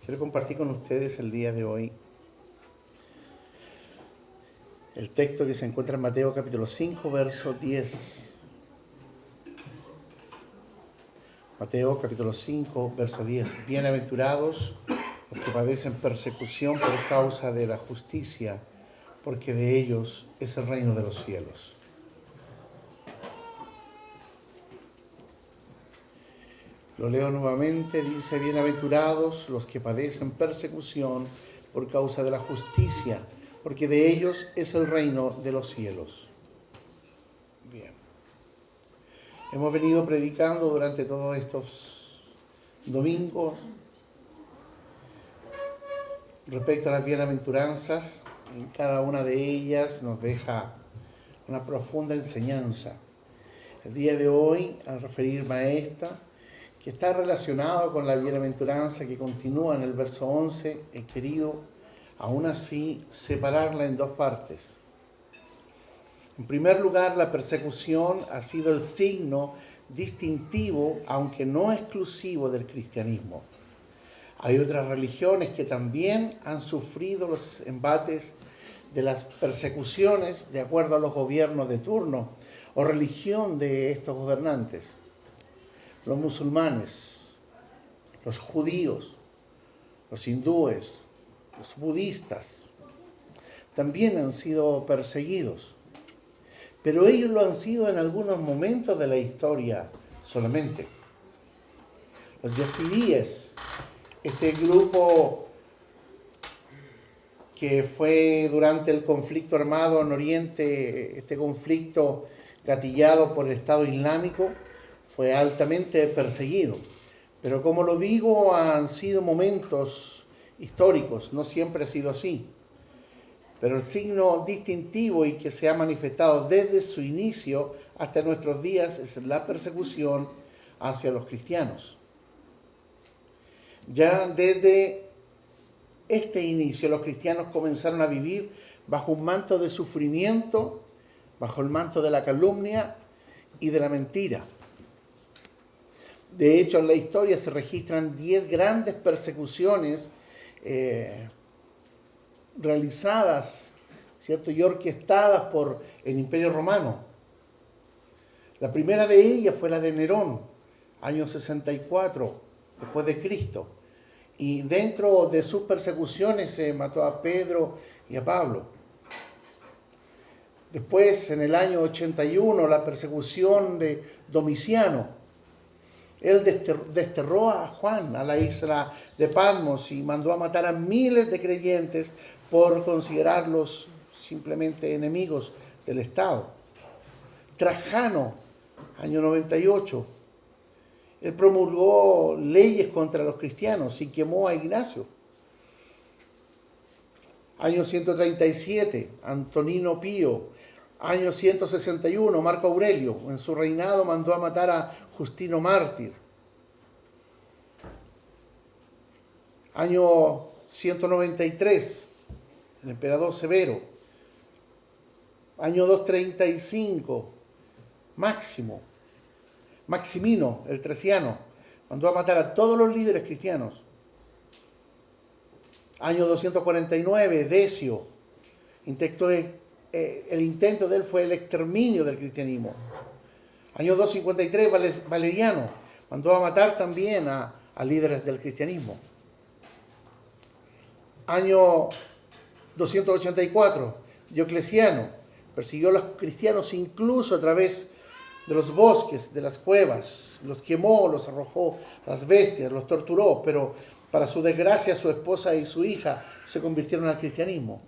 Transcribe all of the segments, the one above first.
Quiero compartir con ustedes el día de hoy el texto que se encuentra en Mateo capítulo 5, verso 10. Mateo capítulo 5, verso 10. Bienaventurados los que padecen persecución por causa de la justicia, porque de ellos es el reino de los cielos. Lo leo nuevamente, dice, bienaventurados los que padecen persecución por causa de la justicia, porque de ellos es el reino de los cielos. Bien. Hemos venido predicando durante todos estos domingos respecto a las bienaventuranzas. En cada una de ellas nos deja una profunda enseñanza. El día de hoy, al referirme a esta, que está relacionado con la bienaventuranza que continúa en el verso 11, he querido, aún así, separarla en dos partes. En primer lugar, la persecución ha sido el signo distintivo, aunque no exclusivo, del cristianismo. Hay otras religiones que también han sufrido los embates de las persecuciones de acuerdo a los gobiernos de turno o religión de estos gobernantes. Los musulmanes, los judíos, los hindúes, los budistas, también han sido perseguidos. Pero ellos lo han sido en algunos momentos de la historia solamente. Los yazidíes, este grupo que fue durante el conflicto armado en Oriente, este conflicto gatillado por el Estado Islámico, fue altamente perseguido. Pero como lo digo, han sido momentos históricos, no siempre ha sido así. Pero el signo distintivo y que se ha manifestado desde su inicio hasta nuestros días es la persecución hacia los cristianos. Ya desde este inicio los cristianos comenzaron a vivir bajo un manto de sufrimiento, bajo el manto de la calumnia y de la mentira. De hecho, en la historia se registran 10 grandes persecuciones realizadas, ¿cierto?, y orquestadas por el Imperio Romano. La primera de ellas fue la de Nerón, año 64 después de Cristo. Y dentro de sus persecuciones se mató a Pedro y a Pablo. Después, en el año 81, la persecución de Domiciano. Él desterró a Juan a la isla de Patmos y mandó a matar a miles de creyentes por considerarlos simplemente enemigos del Estado. Trajano, año 98, él promulgó leyes contra los cristianos y quemó a Ignacio. Año 137, Antonino Pío. Año 161, Marco Aurelio, en su reinado mandó a matar a Justino Mártir. Año 193, el emperador Severo. Año 235, Maximino, el Treciano, mandó a matar a todos los líderes cristianos. Año 249, Decio, el intento de él fue el exterminio del cristianismo. Año 253, Valeriano, mandó a matar también a líderes del cristianismo. Año 284, Diocleciano, persiguió a los cristianos incluso a través de los bosques, de las cuevas, los quemó, los arrojó a las bestias, los torturó, pero para su desgracia su esposa y su hija se convirtieron al cristianismo.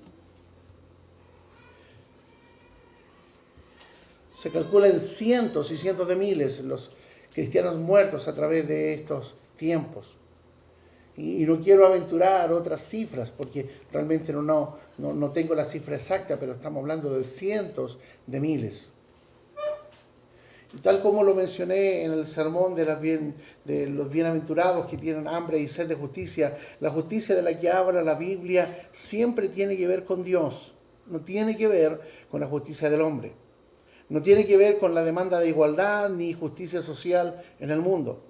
Se calculan cientos y cientos de miles los cristianos muertos a través de estos tiempos. Y no quiero aventurar otras cifras porque realmente no tengo la cifra exacta, pero estamos hablando de cientos de miles. Y tal como lo mencioné en el sermón de los bienaventurados que tienen hambre y sed de justicia, la justicia de la que habla la Biblia siempre tiene que ver con Dios, no tiene que ver con la justicia del hombre. No tiene que ver con la demanda de igualdad ni justicia social en el mundo.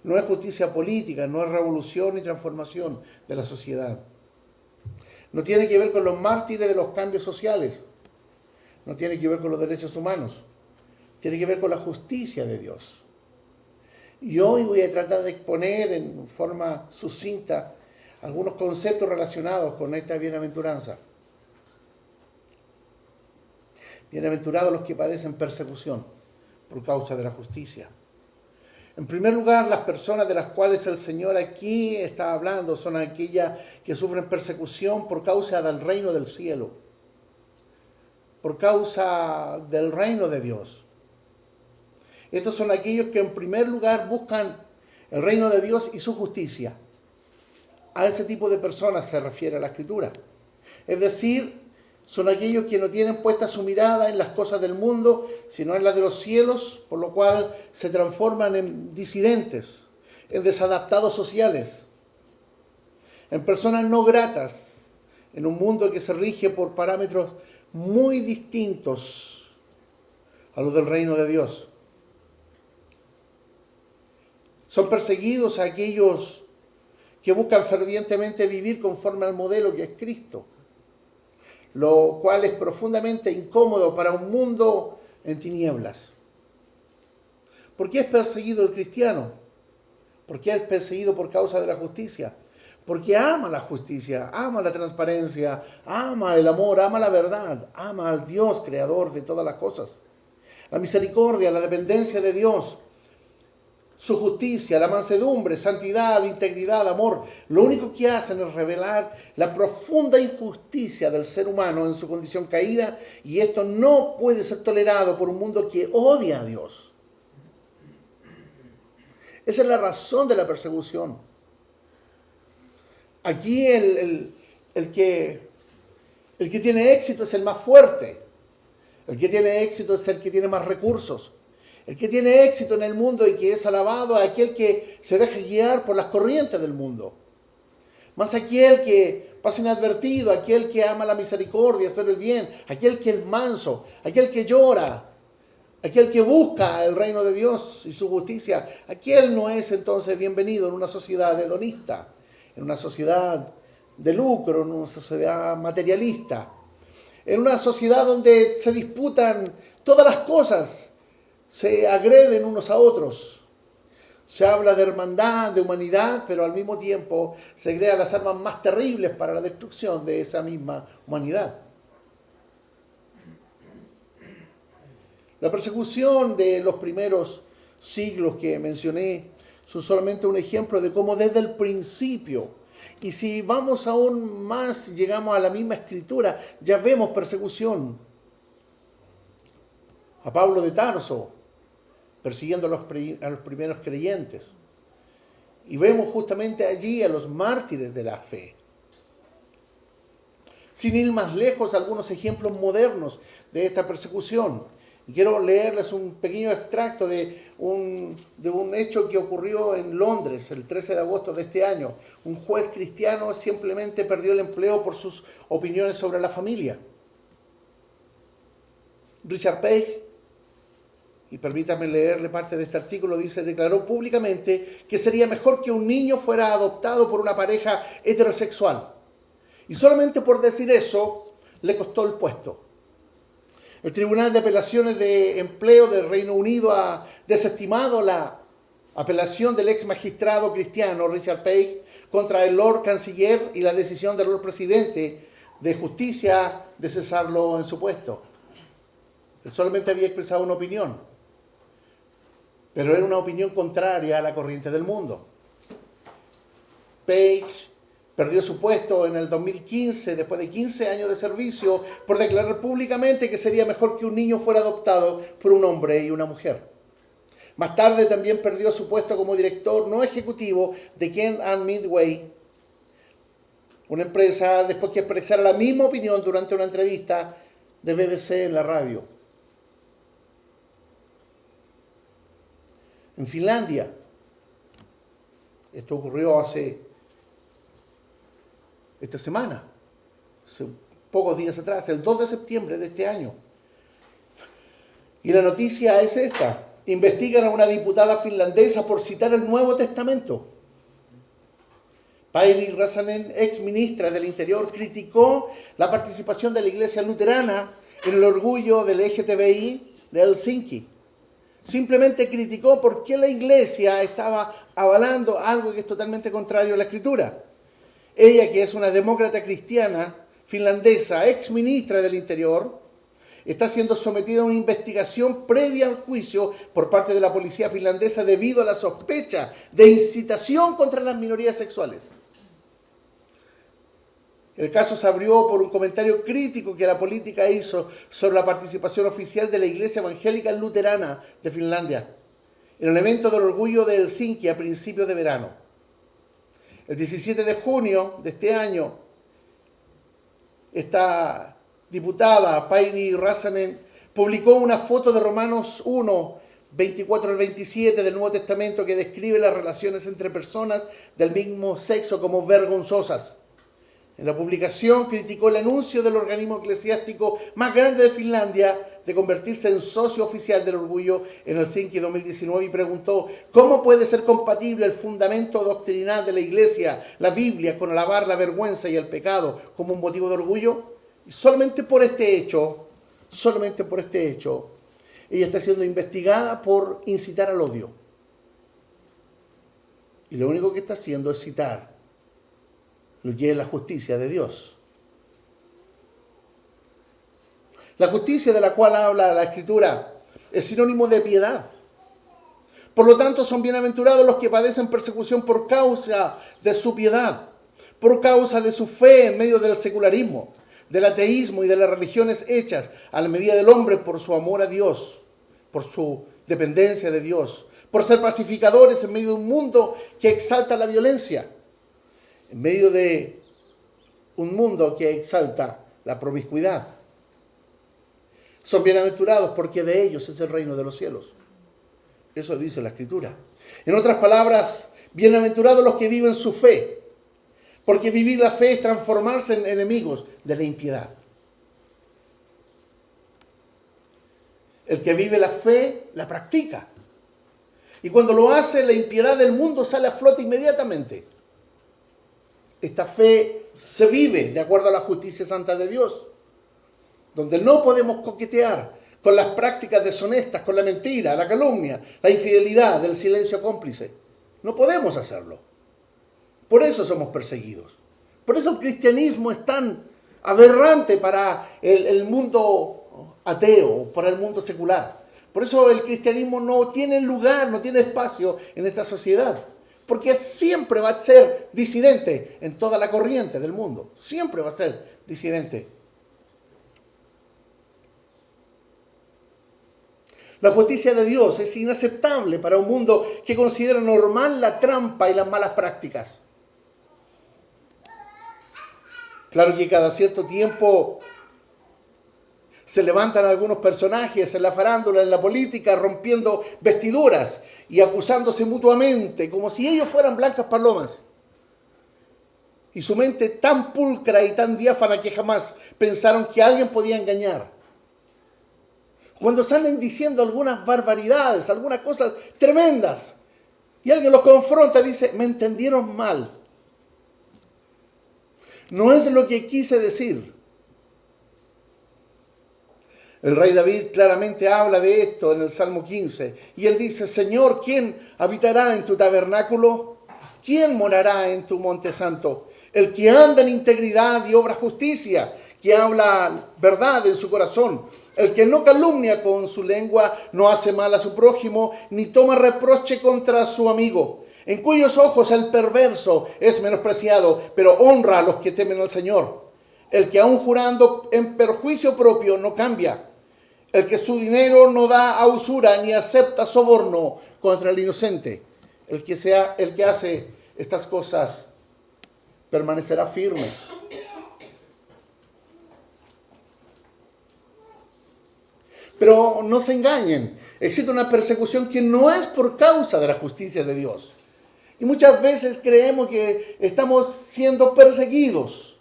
no es justicia política, no es revolución ni transformación de la sociedad. No tiene que ver con los mártires de los cambios sociales, no tiene que ver con los derechos humanos, tiene que ver con la justicia de Dios. Y hoy voy a tratar de exponer en forma sucinta algunos conceptos relacionados con esta bienaventuranza. Bienaventurados los que padecen persecución por causa de la justicia. En primer lugar, las personas de las cuales el Señor aquí está hablando son aquellas que sufren persecución por causa del reino del cielo, por causa del reino de Dios. Estos son aquellos que en primer lugar buscan el reino de Dios y su justicia. A ese tipo de personas se refiere la Escritura. Es decir, son aquellos que no tienen puesta su mirada en las cosas del mundo, sino en las de los cielos, por lo cual se transforman en disidentes, en desadaptados sociales, en personas no gratas, en un mundo que se rige por parámetros muy distintos a los del reino de Dios. Son perseguidos aquellos que buscan fervientemente vivir conforme al modelo que es Cristo, lo cual es profundamente incómodo para un mundo en tinieblas. ¿Por qué es perseguido el cristiano? ¿Por qué es perseguido por causa de la justicia? Porque ama la justicia, ama la transparencia, ama el amor, ama la verdad, ama al Dios creador de todas las cosas. La misericordia, la dependencia de Dios, su justicia, la mansedumbre, santidad, integridad, amor, lo único que hacen es revelar la profunda injusticia del ser humano en su condición caída, y esto no puede ser tolerado por un mundo que odia a Dios. Esa es la razón de la persecución. Aquí el que tiene éxito es el más fuerte. El que tiene éxito es el que tiene más recursos. El que tiene éxito en el mundo y que es alabado es aquel que se deja guiar por las corrientes del mundo. Más aquel que pasa inadvertido, aquel que ama la misericordia, hacer el bien, aquel que es manso, aquel que llora, aquel que busca el reino de Dios y su justicia. Aquel no es entonces bienvenido en una sociedad hedonista, en una sociedad de lucro, en una sociedad materialista, en una sociedad donde se disputan todas las cosas, se agreden unos a otros. Se habla de hermandad, de humanidad, pero al mismo tiempo se crean las armas más terribles para la destrucción de esa misma humanidad. La persecución de los primeros siglos que mencioné son solamente un ejemplo de cómo desde el principio, y si vamos aún más, llegamos a la misma escritura, ya vemos persecución. A Pablo de Tarso, persiguiendo a los primeros creyentes. Y vemos justamente allí a los mártires de la fe. Sin ir más lejos, algunos ejemplos modernos de esta persecución. Y quiero leerles un pequeño extracto de un hecho que ocurrió en Londres el 13 de agosto de este año. Un juez cristiano simplemente perdió el empleo por sus opiniones sobre la familia. Richard Page, y permítame leerle parte de este artículo, dice: declaró públicamente que sería mejor que un niño fuera adoptado por una pareja heterosexual. Y solamente por decir eso, le costó el puesto. El Tribunal de Apelaciones de Empleo del Reino Unido ha desestimado la apelación del ex magistrado cristiano Richard Page contra el Lord Canciller y la decisión del Lord Presidente de Justicia de cesarlo en su puesto. Él solamente había expresado una opinión, pero era una opinión contraria a la corriente del mundo. Page perdió su puesto en el 2015, después de 15 años de servicio, por declarar públicamente que sería mejor que un niño fuera adoptado por un hombre y una mujer. Más tarde también perdió su puesto como director no ejecutivo de Kent and Midway, una empresa, después que expresara la misma opinión durante una entrevista de BBC en la radio. En Finlandia, esto ocurrió esta semana, hace pocos días atrás, el 2 de septiembre de este año. Y la noticia es esta: investigan a una diputada finlandesa por citar el Nuevo Testamento. Päivi Räsänen, ex ministra del Interior, criticó la participación de la Iglesia Luterana en el orgullo del LGTBI de Helsinki. Simplemente criticó por qué la Iglesia estaba avalando algo que es totalmente contrario a la Escritura. Ella, que es una demócrata cristiana finlandesa, ex ministra del Interior, está siendo sometida a una investigación previa al juicio por parte de la policía finlandesa debido a la sospecha de incitación contra las minorías sexuales. El caso se abrió por un comentario crítico que la política hizo sobre la participación oficial de la Iglesia Evangélica Luterana de Finlandia en el evento del orgullo de Helsinki a principios de verano. El 17 de junio de este año, esta diputada Päivi Räsänen publicó una foto de Romanos 1, 24 al 27 del Nuevo Testamento que describe las relaciones entre personas del mismo sexo como vergonzosas. En la publicación criticó el anuncio del organismo eclesiástico más grande de Finlandia de convertirse en socio oficial del orgullo en Helsinki 2019 y preguntó ¿cómo puede ser compatible el fundamento doctrinal de la Iglesia, la Biblia, con alabar la vergüenza y el pecado como un motivo de orgullo? Y solamente por este hecho, ella está siendo investigada por incitar al odio. Y lo único que está haciendo es citar lo que es la justicia de Dios. La justicia de la cual habla la Escritura es sinónimo de piedad. Por lo tanto, son bienaventurados los que padecen persecución por causa de su piedad, por causa de su fe en medio del secularismo, del ateísmo y de las religiones hechas a la medida del hombre por su amor a Dios, por su dependencia de Dios, por ser pacificadores en medio de un mundo que exalta la violencia, en medio de un mundo que exalta la promiscuidad. Son bienaventurados porque de ellos es el reino de los cielos. Eso dice la Escritura. En otras palabras, bienaventurados los que viven su fe, porque vivir la fe es transformarse en enemigos de la impiedad. El que vive la fe, la practica. Y cuando lo hace, la impiedad del mundo sale a flote inmediatamente. Esta fe se vive de acuerdo a la justicia santa de Dios, donde no podemos coquetear con las prácticas deshonestas, con la mentira, la calumnia, la infidelidad, el silencio cómplice. No podemos hacerlo. Por eso somos perseguidos. Por eso el cristianismo es tan aberrante para el mundo ateo, para el mundo secular. Por eso el cristianismo no tiene lugar, no tiene espacio en esta sociedad. Porque siempre va a ser disidente en toda la corriente del mundo. Siempre va a ser disidente. La justicia de Dios es inaceptable para un mundo que considera normal la trampa y las malas prácticas. Claro que cada cierto tiempo se levantan algunos personajes en la farándula, en la política, rompiendo vestiduras y acusándose mutuamente, como si ellos fueran blancas palomas. Y su mente tan pulcra y tan diáfana que jamás pensaron que alguien podía engañar. Cuando salen diciendo algunas barbaridades, algunas cosas tremendas, y alguien los confronta y dice, me entendieron mal. No es lo que quise decir. El rey David claramente habla de esto en el Salmo 15. Y él dice, Señor, ¿quién habitará en tu tabernáculo? ¿Quién morará en tu monte santo? El que anda en integridad y obra justicia, que habla verdad en su corazón. El que no calumnia con su lengua, no hace mal a su prójimo, ni toma reproche contra su amigo. En cuyos ojos el perverso es menospreciado, pero honra a los que temen al Señor. El que aun jurando en perjuicio propio no cambia. El que su dinero no da a usura ni acepta soborno contra el inocente. El que hace estas cosas permanecerá firme. Pero no se engañen, existe una persecución que no es por causa de la justicia de Dios. Y muchas veces creemos que estamos siendo perseguidos.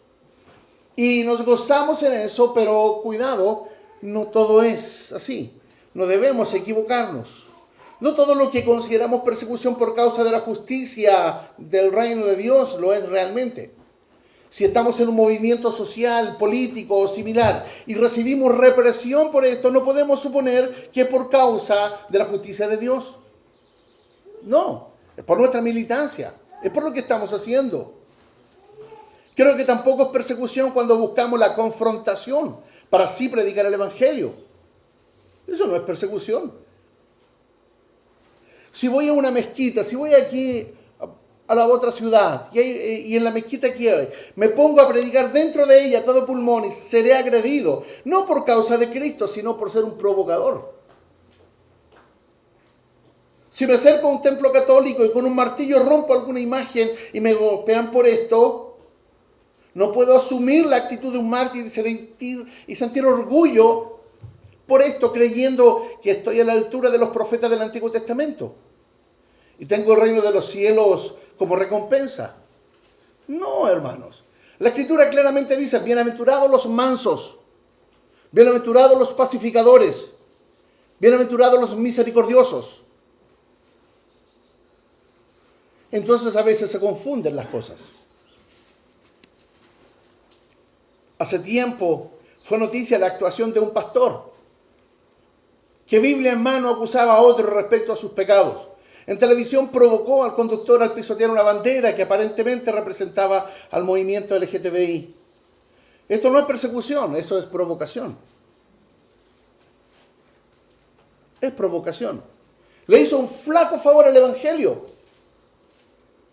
Y nos gozamos en eso, pero cuidado, no todo es así. No debemos equivocarnos. No todo lo que consideramos persecución por causa de la justicia del reino de Dios lo es realmente. Si estamos en un movimiento social, político o similar y recibimos represión por esto, no podemos suponer que es por causa de la justicia de Dios. No, es por nuestra militancia, es por lo que estamos haciendo. Creo que tampoco es persecución cuando buscamos la confrontación para así predicar el Evangelio. Eso no es persecución. Si voy a una mezquita, si voy aquí a la otra ciudad y en la mezquita que hay, me pongo a predicar dentro de ella a todo pulmón y seré agredido, no por causa de Cristo, sino por ser un provocador. Si me acerco a un templo católico y con un martillo rompo alguna imagen y me golpean por esto, no puedo asumir la actitud de un mártir y sentir orgullo por esto, creyendo que estoy a la altura de los profetas del Antiguo Testamento y tengo el reino de los cielos como recompensa. No, hermanos. La Escritura claramente dice, bienaventurados los mansos, bienaventurados los pacificadores, bienaventurados los misericordiosos. Entonces a veces se confunden las cosas. Hace tiempo fue noticia la actuación de un pastor que Biblia en mano acusaba a otro respecto a sus pecados. En televisión provocó al conductor al pisotear una bandera que aparentemente representaba al movimiento LGTBI. Esto no es persecución, eso es provocación. Es provocación. Le hizo un flaco favor al Evangelio.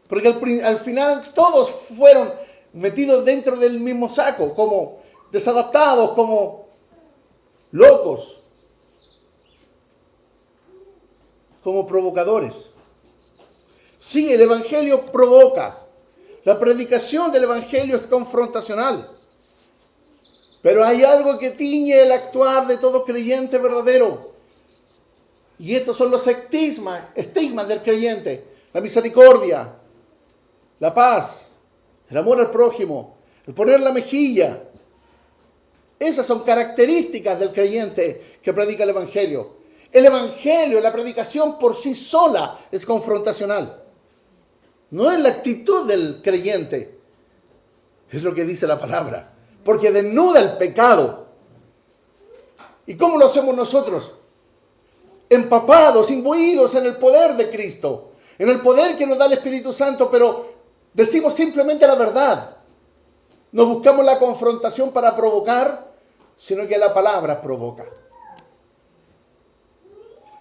Porque al final todos fueron metidos dentro del mismo saco, como desadaptados, como locos, como provocadores. Sí, el Evangelio provoca. La predicación del Evangelio es confrontacional. Pero hay algo que tiñe el actuar de todo creyente verdadero. Y estos son los estigmas del creyente. La misericordia, la paz, el amor al prójimo, el poner la mejilla. Esas son características del creyente que predica el Evangelio. El Evangelio, la predicación por sí sola es confrontacional. No es la actitud del creyente. Es lo que dice la palabra. Porque desnuda el pecado. ¿Y cómo lo hacemos nosotros? Empapados, imbuidos en el poder de Cristo. En el poder que nos da el Espíritu Santo, pero decimos simplemente la verdad. No buscamos la confrontación para provocar, sino que la palabra provoca.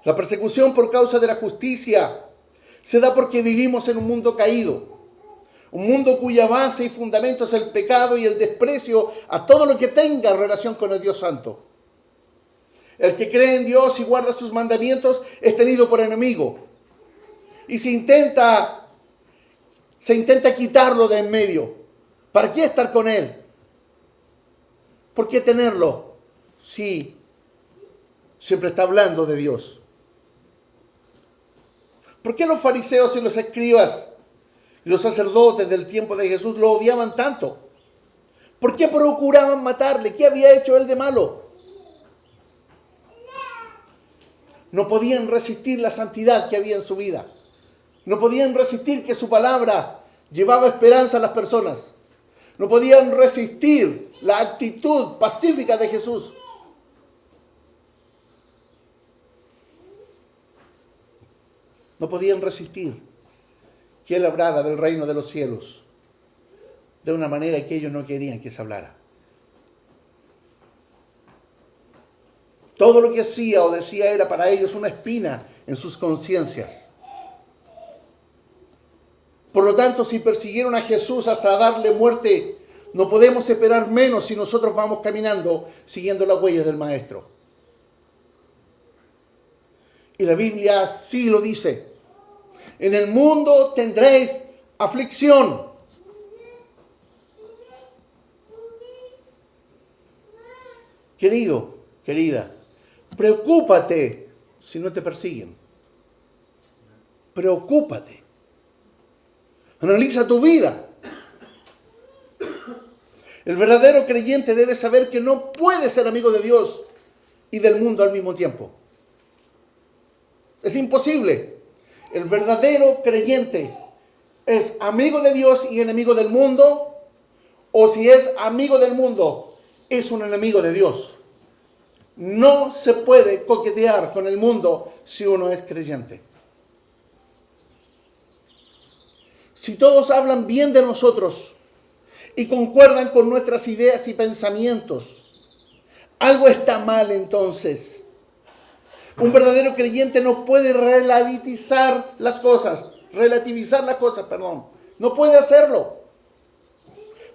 La persecución por causa de la justicia se da porque vivimos en un mundo caído. Un mundo cuya base y fundamento es el pecado y el desprecio a todo lo que tenga relación con el Dios Santo. El que cree en Dios y guarda sus mandamientos es tenido por enemigo. Y se intenta quitarlo de en medio. ¿Para qué estar con él? ¿Por qué tenerlo? Sí, siempre está hablando de Dios. ¿Por qué los fariseos y los escribas y los sacerdotes del tiempo de Jesús lo odiaban tanto? ¿Por qué procuraban matarle? ¿Qué había hecho él de malo? No podían resistir la santidad que había en su vida. No podían resistir que su palabra llevaba esperanza a las personas. No podían resistir la actitud pacífica de Jesús. No podían resistir que Él hablara del reino de los cielos de una manera que ellos no querían que se hablara. Todo lo que hacía o decía era para ellos una espina en sus conciencias. Por lo tanto, si persiguieron a Jesús hasta darle muerte, no podemos esperar menos si nosotros vamos caminando siguiendo las huellas del Maestro. Y la Biblia sí lo dice. En el mundo tendréis aflicción. Querido, querida, preocúpate si no te persiguen. Preocúpate. Analiza tu vida. El verdadero creyente debe saber que no puede ser amigo de Dios y del mundo al mismo tiempo. Es imposible. El verdadero creyente es amigo de Dios y enemigo del mundo, o si es amigo del mundo, es un enemigo de Dios. No se puede coquetear con el mundo si uno es creyente. Si todos hablan bien de nosotros y concuerdan con nuestras ideas y pensamientos, algo está mal entonces. Un verdadero creyente no puede relativizar las cosas. No puede hacerlo.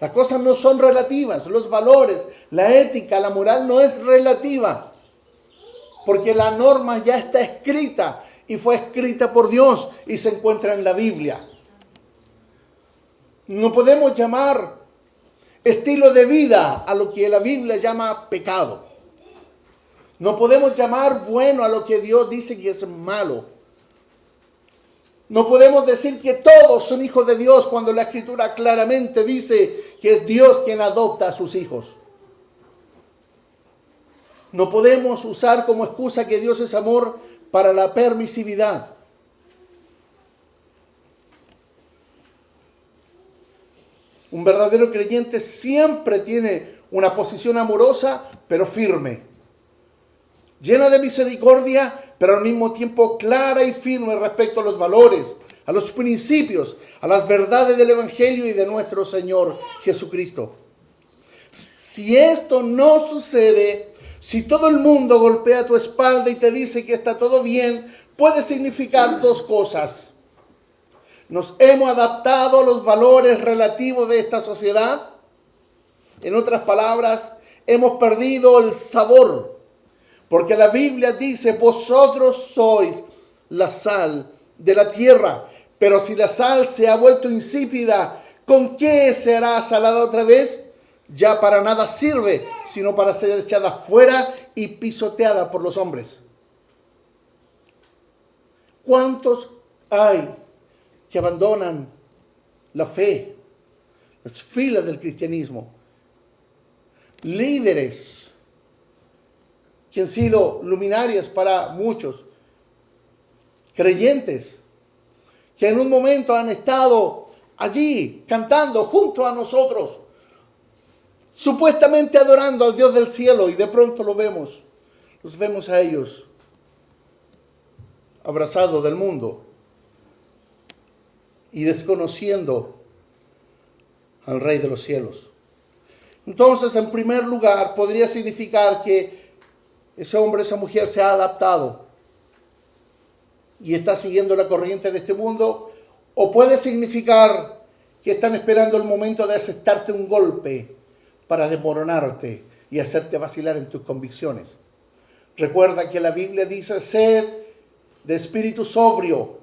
Las cosas no son relativas. Los valores, la ética, la moral no es relativa. Porque la norma ya está escrita y fue escrita por Dios y se encuentra en la Biblia. No podemos llamar estilo de vida a lo que la Biblia llama pecado. No podemos llamar bueno a lo que Dios dice que es malo. No podemos decir que todos son hijos de Dios cuando la Escritura claramente dice que es Dios quien adopta a sus hijos. No podemos usar como excusa que Dios es amor para la permisividad. Un verdadero creyente siempre tiene una posición amorosa, pero firme. Llena de misericordia, pero al mismo tiempo clara y firme respecto a los valores, a los principios, a las verdades del Evangelio y de nuestro Señor Jesucristo. Si esto no sucede, si todo el mundo golpea tu espalda y te dice que está todo bien, puede significar dos cosas. Nos hemos adaptado a los valores relativos de esta sociedad. En otras palabras, hemos perdido el sabor. Porque la Biblia dice, vosotros sois la sal de la tierra. Pero si la sal se ha vuelto insípida, ¿con qué será salada otra vez? Ya para nada sirve, sino para ser echada fuera y pisoteada por los hombres. ¿Cuántos hay que abandonan la fe, las filas del cristianismo? Líderes que han sido luminarias para muchos, creyentes, que en un momento han estado allí cantando junto a nosotros, supuestamente adorando al Dios del cielo, y de pronto los vemos a ellos abrazados del mundo y desconociendo al Rey de los cielos. Entonces, en primer lugar, podría significar que ese hombre, esa mujer se ha adaptado y está siguiendo la corriente de este mundo, o puede significar que están esperando el momento de aceptarte un golpe para desmoronarte y hacerte vacilar en tus convicciones. Recuerda que la Biblia dice, sed de espíritu sobrio,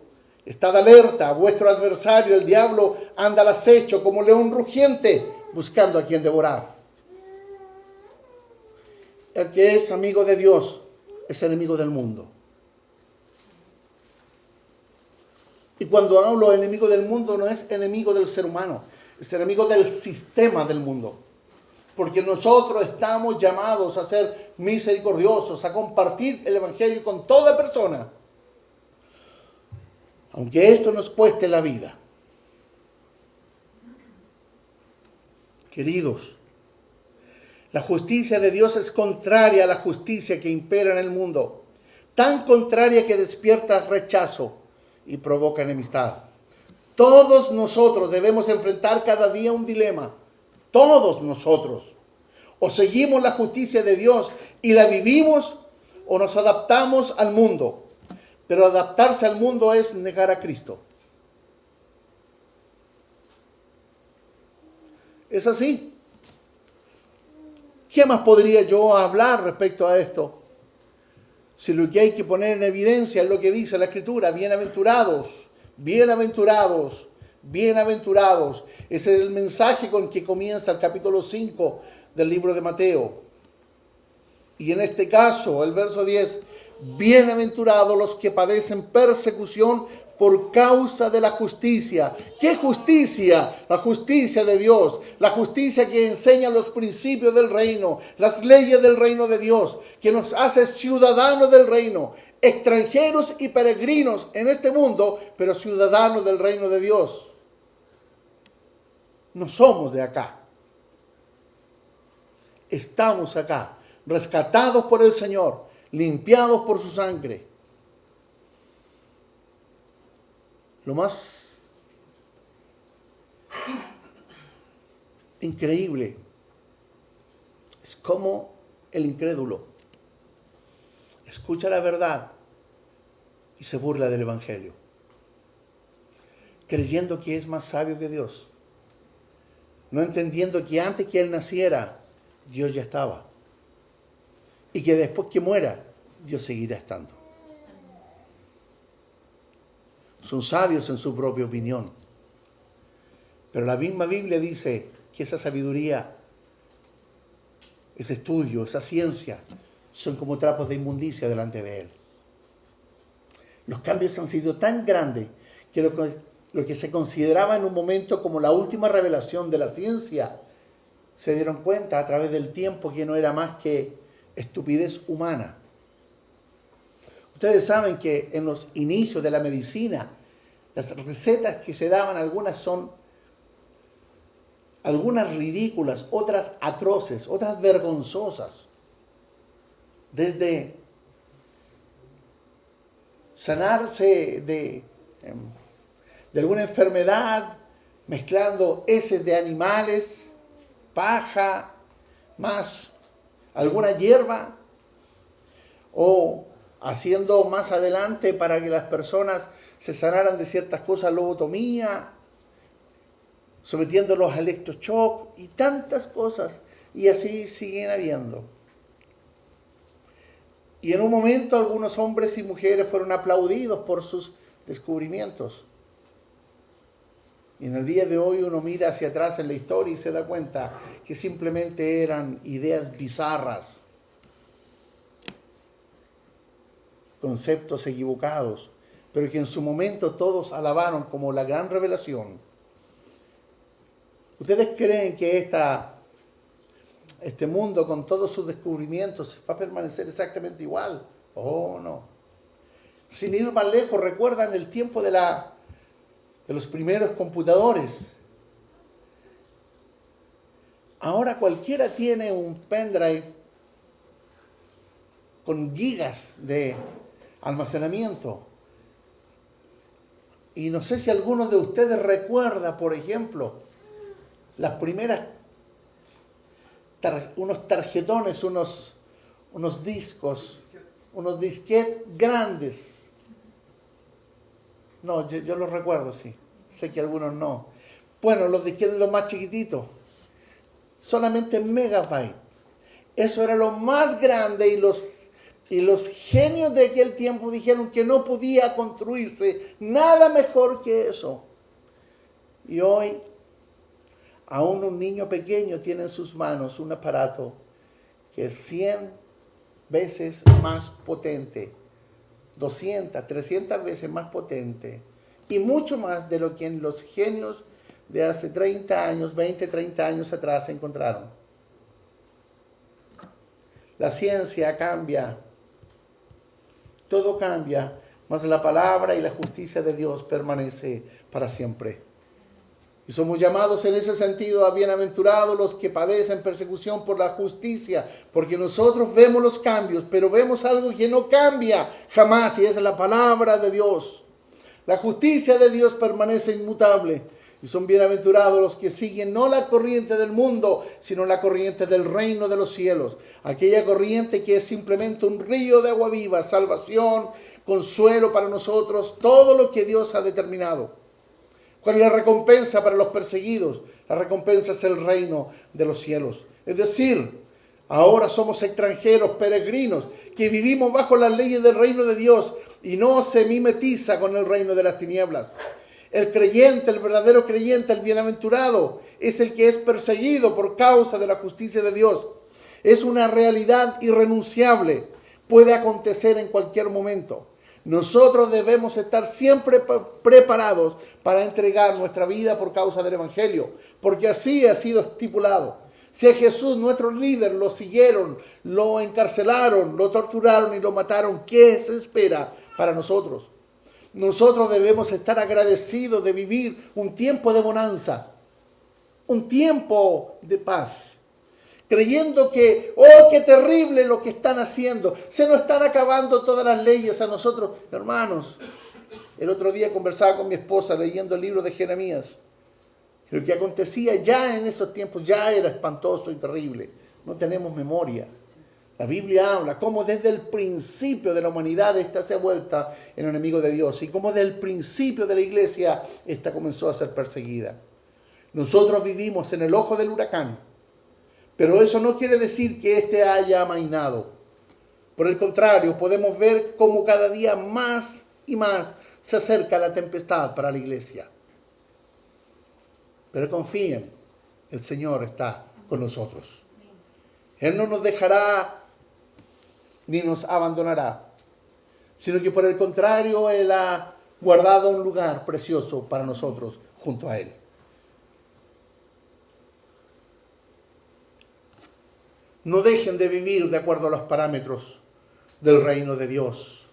estad alerta, vuestro adversario, el diablo, anda al acecho como león rugiente, buscando a quien devorar. El que es amigo de Dios es enemigo del mundo. Y cuando hablo enemigo del mundo, no es enemigo del ser humano, es enemigo del sistema del mundo. Porque nosotros estamos llamados a ser misericordiosos, a compartir el Evangelio con toda persona, aunque esto nos cueste la vida. Queridos, la justicia de Dios es contraria a la justicia que impera en el mundo, tan contraria que despierta rechazo y provoca enemistad. Todos nosotros debemos enfrentar cada día un dilema. Todos nosotros. O seguimos la justicia de Dios y la vivimos, o nos adaptamos al mundo. Pero adaptarse al mundo es negar a Cristo. Es así. ¿Qué más podría yo hablar respecto a esto? Si lo que hay que poner en evidencia es lo que dice la Escritura, bienaventurados, bienaventurados, bienaventurados. Ese es el mensaje con que comienza el capítulo 5 del libro de Mateo. Y en este caso, el verso 10, bienaventurados los que padecen persecución por causa de la justicia. ¿Qué justicia? La justicia de Dios, la justicia que enseña los principios del reino, las leyes del reino de Dios, que nos hace ciudadanos del reino. extranjeros y peregrinos en este mundo, pero ciudadanos del reino de Dios. No somos de acá. Estamos acá, rescatados por el Señor, limpiados por su sangre. Lo más increíble es cómo el incrédulo escucha la verdad y se burla del Evangelio, creyendo que es más sabio que Dios, no entendiendo que antes que él naciera, Dios ya estaba, y que después que muera, Dios seguirá estando. Son sabios en su propia opinión, pero la misma Biblia dice que esa sabiduría, ese estudio, esa ciencia, son como trapos de inmundicia delante de Él. Los cambios han sido tan grandes que lo que se consideraba en un momento como la última revelación de la ciencia, se dieron cuenta a través del tiempo que no era más que estupidez humana. Ustedes saben que en los inicios de la medicina, las recetas que se daban, algunas son algunas ridículas, otras atroces, otras vergonzosas. Desde sanarse de alguna enfermedad, mezclando heces de animales, paja, más alguna hierba, o haciendo más adelante para que las personas se sanaran de ciertas cosas, lobotomía, sometiéndolos a electroshock y tantas cosas, y así siguen habiendo. Y en un momento algunos hombres y mujeres fueron aplaudidos por sus descubrimientos. Y en el día de hoy uno mira hacia atrás en la historia y se da cuenta que simplemente eran ideas bizarras, conceptos equivocados, pero que en su momento todos alabaron como la gran revelación. ¿Ustedes creen que este mundo con todos sus descubrimientos va a permanecer exactamente igual? Oh, no. Sin ir más lejos, recuerdan el tiempo de los primeros computadores. Ahora cualquiera tiene un pendrive con gigas de almacenamiento. Y no sé si alguno de ustedes recuerda, por ejemplo, las primeras unos tarjetones, unos discos, unos disquetes grandes. No, yo los recuerdo, sí. Sé que algunos no. Bueno, los disquetes los más chiquititos. Solamente megabytes. Eso era lo más grande y los genios de aquel tiempo dijeron que no podía construirse nada mejor que eso. Y hoy, aún un niño pequeño tiene en sus manos un aparato que es 100 veces más potente, 200, 300 veces más potente, y mucho más de lo que en los genios de hace 30 años, 20, 30 años atrás encontraron. La ciencia cambia, todo cambia, mas la palabra y la justicia de Dios permanece para siempre. Y somos llamados en ese sentido a bienaventurados los que padecen persecución por la justicia, porque nosotros vemos los cambios, pero vemos algo que no cambia jamás, y es la palabra de Dios. La justicia de Dios permanece inmutable, y son bienaventurados los que siguen no la corriente del mundo, sino la corriente del reino de los cielos. Aquella corriente que es simplemente un río de agua viva, salvación, consuelo para nosotros, todo lo que Dios ha determinado. ¿Cuál es la recompensa para los perseguidos? La recompensa es el reino de los cielos. Es decir, ahora somos extranjeros, peregrinos, que vivimos bajo las leyes del reino de Dios y no se mimetiza con el reino de las tinieblas. El creyente, el verdadero creyente, el bienaventurado, es el que es perseguido por causa de la justicia de Dios. Es una realidad irrenunciable. Puede acontecer en cualquier momento. Nosotros debemos estar siempre preparados para entregar nuestra vida por causa del Evangelio, porque así ha sido estipulado. Si a Jesús, nuestro líder, lo siguieron, lo encarcelaron, lo torturaron y lo mataron, ¿qué se espera para nosotros? Nosotros debemos estar agradecidos de vivir un tiempo de bonanza, un tiempo de paz, creyendo que, oh, qué terrible lo que están haciendo, se nos están acabando todas las leyes a nosotros. Hermanos, el otro día conversaba con mi esposa leyendo el libro de Jeremías. Lo que acontecía ya en esos tiempos ya era espantoso y terrible. No tenemos memoria. La Biblia habla cómo desde el principio de la humanidad esta se ha vuelto el enemigo de Dios y cómo desde el principio de la iglesia esta comenzó a ser perseguida. Nosotros vivimos en el ojo del huracán, pero eso no quiere decir que este haya amainado. Por el contrario, podemos ver cómo cada día más y más se acerca la tempestad para la iglesia. Pero confíen, el Señor está con nosotros. Él no nos dejará ni nos abandonará, sino que por el contrario, Él ha guardado un lugar precioso para nosotros junto a Él. No dejen de vivir de acuerdo a los parámetros del reino de Dios.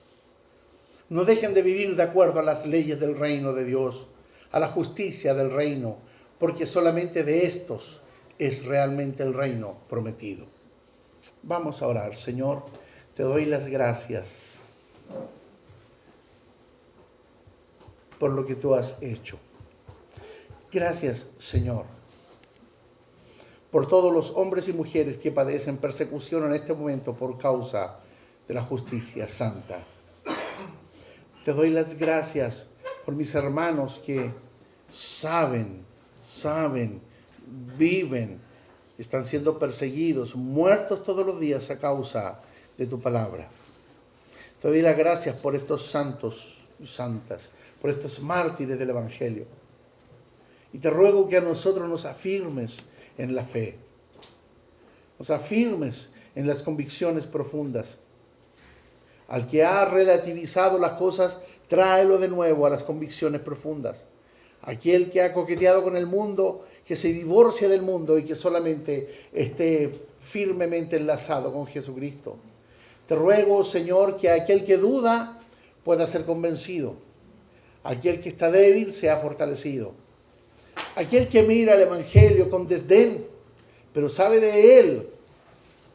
No dejen de vivir de acuerdo a las leyes del reino de Dios, a la justicia del reino, porque solamente de estos es realmente el reino prometido. Vamos a orar. Señor, te doy las gracias por lo que tú has hecho. Gracias, Señor, por todos los hombres y mujeres que padecen persecución en este momento por causa de la justicia santa. Te doy las gracias por mis hermanos que saben, viven, están siendo perseguidos, muertos todos los días a causa de tu palabra. Te doy las gracias por estos santos y santas, por estos mártires del Evangelio. Y te ruego que a nosotros nos afirmes en la fe, nos afirmes en las convicciones profundas. Al que ha relativizado las cosas, tráelo de nuevo a las convicciones profundas. Aquel que ha coqueteado con el mundo, que se divorcie del mundo y que solamente esté firmemente enlazado con Jesucristo. Te ruego, Señor, que aquel que duda pueda ser convencido. Aquel que está débil sea fortalecido. Aquel que mira el Evangelio con desdén, pero sabe de él,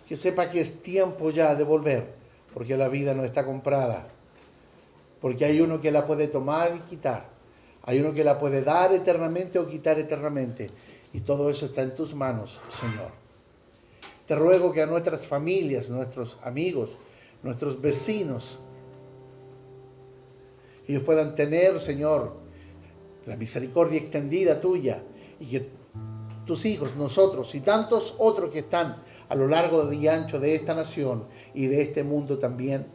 que sepa que es tiempo ya de volver, porque la vida no está comprada. Porque hay uno que la puede tomar y quitar. Hay uno que la puede dar eternamente o quitar eternamente. Y todo eso está en tus manos, Señor. Te ruego que a nuestras familias, nuestros amigos, nuestros vecinos, ellos puedan tener, Señor, la misericordia extendida tuya. Y que tus hijos, nosotros y tantos otros que están a lo largo y ancho de esta nación y de este mundo también,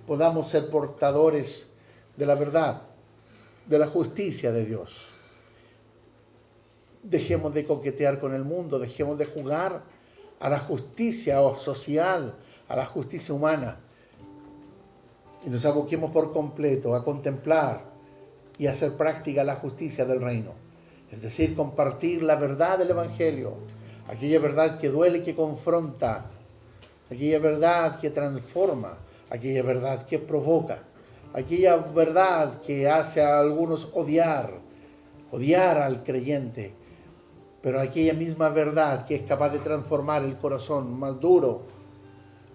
podamos ser portadores de la verdad, de la justicia de Dios. Dejemos de coquetear con el mundo, dejemos de jugar a la justicia social, a la justicia humana, y nos aboquemos por completo a contemplar y hacer práctica la justicia del reino, es decir, compartir la verdad del Evangelio, aquella verdad que duele y que confronta, aquella verdad que transforma, aquella verdad que provoca, aquella verdad que hace a algunos odiar al creyente, pero aquella misma verdad que es capaz de transformar el corazón más duro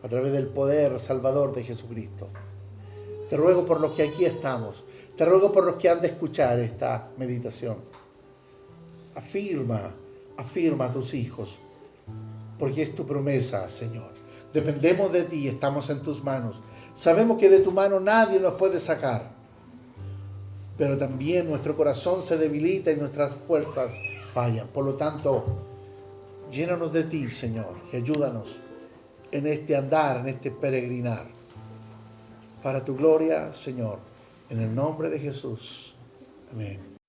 a través del poder salvador de Jesucristo. Te ruego por los que aquí estamos, te ruego por los que han de escuchar esta meditación. Afirma a tus hijos, porque es tu promesa, Señor. Dependemos de ti, estamos en tus manos. Sabemos que de tu mano nadie nos puede sacar, pero también nuestro corazón se debilita y nuestras fuerzas fallan. Por lo tanto, llénanos de ti, Señor, y ayúdanos en este andar, en este peregrinar. Para tu gloria, Señor, en el nombre de Jesús. Amén.